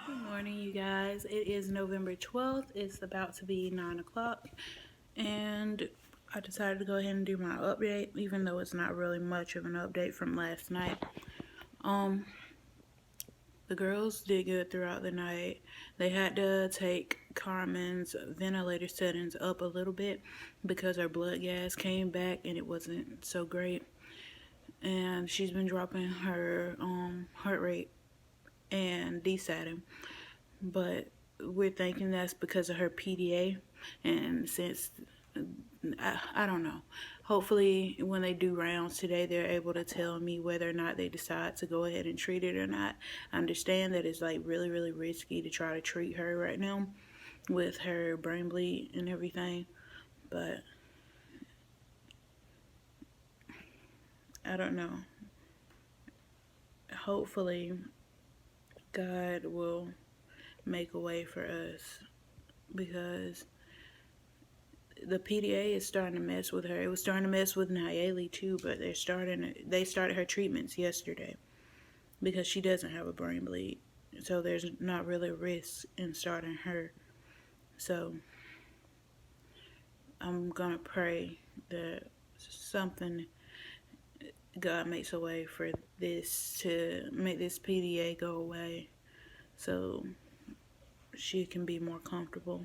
Good morning, you guys. It is November 12th. It's about to be 9 o'clock. And I decided to go ahead and do my update, even though it's not really much of an update from last night. Um, the girls did good throughout the night. They had to take Carmen's ventilator settings up a little bit because her blood gas came back and it wasn't so great. And she's been dropping her heart rate and desatting, but we're thinking that's because of her PDA. And since I don't know, hopefully when they do rounds today, they're able to tell me whether or not they decide to go ahead and treat it or not. I understand that it's like really, really risky to try to treat her right now with her brain bleed and everything, but I don't know. Hopefully, God will make a way for us because the PDA is starting to mess with her. It was starting to mess with Nayeli too, but they started her treatments yesterday because she doesn't have a brain bleed. So there's not really a risk in starting her. So I'm gonna pray that something God makes a way for this to make this PDA go away so she can be more comfortable.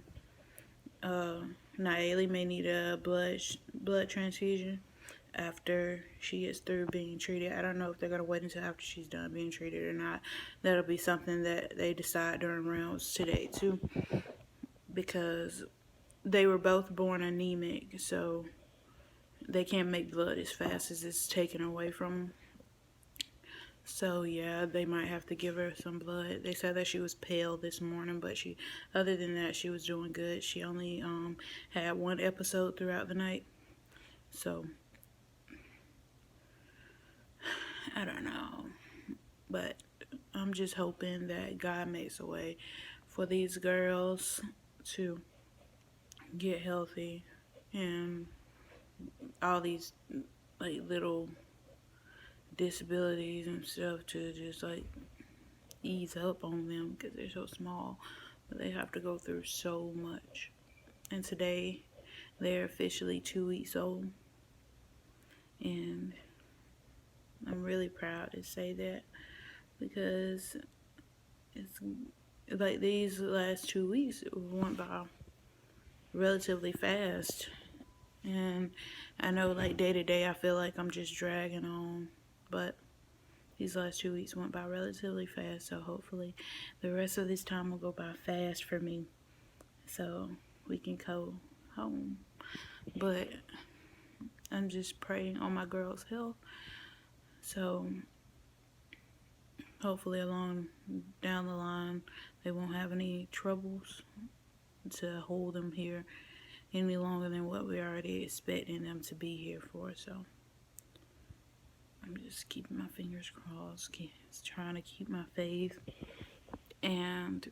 Nayeli may need a blood transfusion after she gets through being treated. I don't know if they're gonna wait until after she's done being treated or not. That'll be something that they decide during rounds today too, because they were both born anemic, so they can't make blood as fast as it's taken away from them. So yeah, they might have to give her some blood. They said that she was pale this morning, but other than that, she was doing good. She only had one episode throughout the night, so I don't know. But I'm just hoping that God makes a way for these girls to get healthy and all these like little disabilities and stuff to just like ease up on them because they're so small, but they have to go through so much. And today they're officially 2 weeks old, and I'm really proud to say that because it's like these last 2 weeks went by relatively fast. And I know like day to day I feel like I'm just dragging on, but these last 2 weeks went by relatively fast, so hopefully the rest of this time will go by fast for me so we can go home. But I'm just praying on my girls' health, so hopefully along down the line they won't have any troubles to hold them here any longer than what we're already expecting them to be here for. So I'm just keeping my fingers crossed, trying to keep my faith, and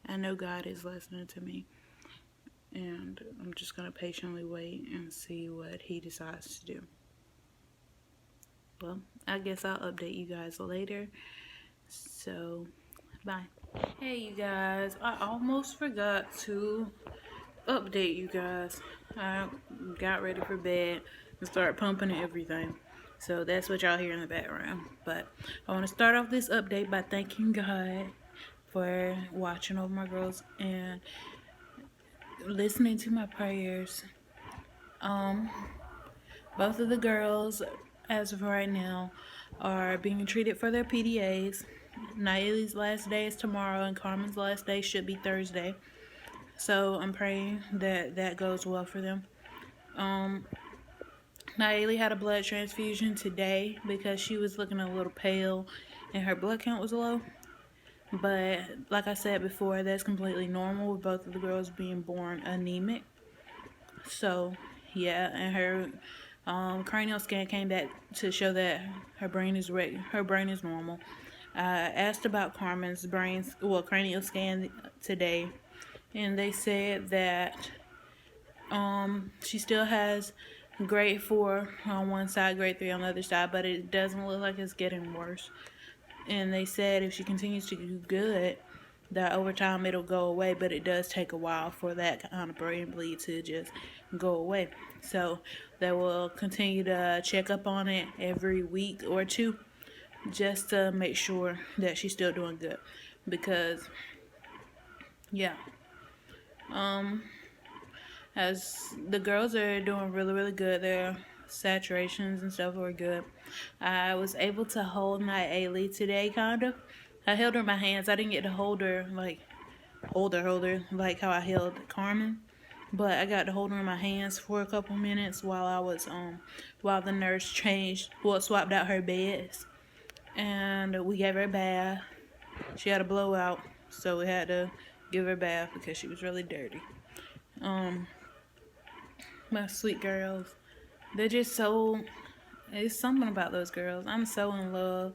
I know God is listening to me, and I'm just going to patiently wait and see what He decides to do. Well, I guess I'll update you guys later. So, bye. Hey, you guys. I almost forgot to update you guys. I got ready for bed and started pumping and everything. So that's what y'all hear in the background. But I want to start off this update by thanking God for watching over my girls and listening to my prayers. Both of the girls, as of right now, are being treated for their PDAs. Nayeli's last day is tomorrow, and Carmen's last day should be Thursday. So I'm praying that that goes well for them. Nayeli had a blood transfusion today because she was looking a little pale and her blood count was low. But like I said before, that's completely normal with both of the girls being born anemic. So yeah, and her cranial scan came back to show that her brain is normal. I asked about Carmen's cranial scan today, and they said that she still has grade 4 on one side, grade 3 on the other side, but it doesn't look like it's getting worse. And they said if she continues to do good, that over time it'll go away, but it does take a while for that kind of brain bleed to just go away. So they will continue to check up on it every week or two just to make sure that she's still doing good. Because, yeah, as the girls are doing really, really good, their saturations and stuff were good. I was able to hold my Ailey today, kind of. I held her in my hands. I didn't get to hold her, like, hold her, like how I held Carmen. But I got to hold her in my hands for a couple minutes while the nurse swapped out her beds. And we gave her a bath. She had a blowout, so we had to give her a bath because she was really dirty. My sweet girls, they're just so, it's something about those girls. I'm so in love.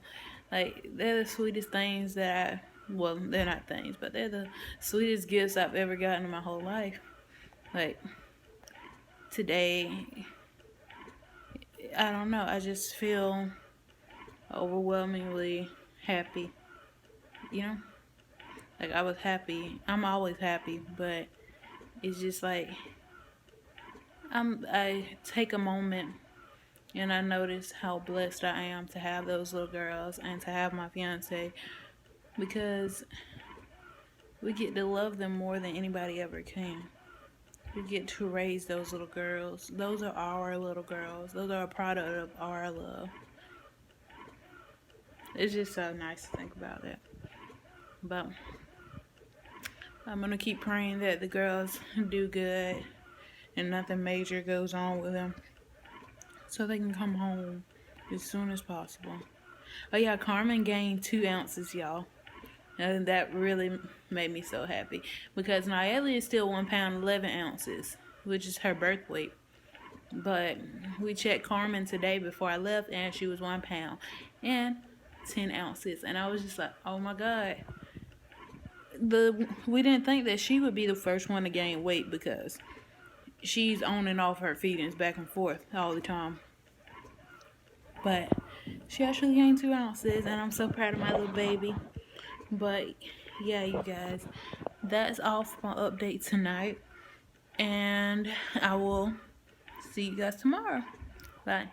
Like, they're the sweetest things well, they're not things, but they're the sweetest gifts I've ever gotten in my whole life. Like, today, I don't know, I just feel overwhelmingly happy, you know? Like, I was happy. I'm always happy, but it's just like, I take a moment and I notice how blessed I am to have those little girls and to have my fiance, because we get to love them more than anybody ever can. We get to raise those little girls. Those are our little girls. Those are a product of our love. It's just so nice to think about that. But I'm going to keep praying that the girls do good and nothing major goes on with them, so they can come home as soon as possible. Oh yeah, Carmen gained 2 ounces, y'all. And that really made me so happy. Because Nayeli is still 1 pound 11 ounces, which is her birth weight. But we checked Carmen today before I left, and she was 1 pound and 10 ounces. And I was just like, oh my God. We didn't think that she would be the first one to gain weight, because she's on and off her feedings back and forth all the time. But she actually gained 2 ounces, and I'm so proud of my little baby. But yeah, you guys, that's all for my update tonight, and I will see you guys tomorrow. Bye.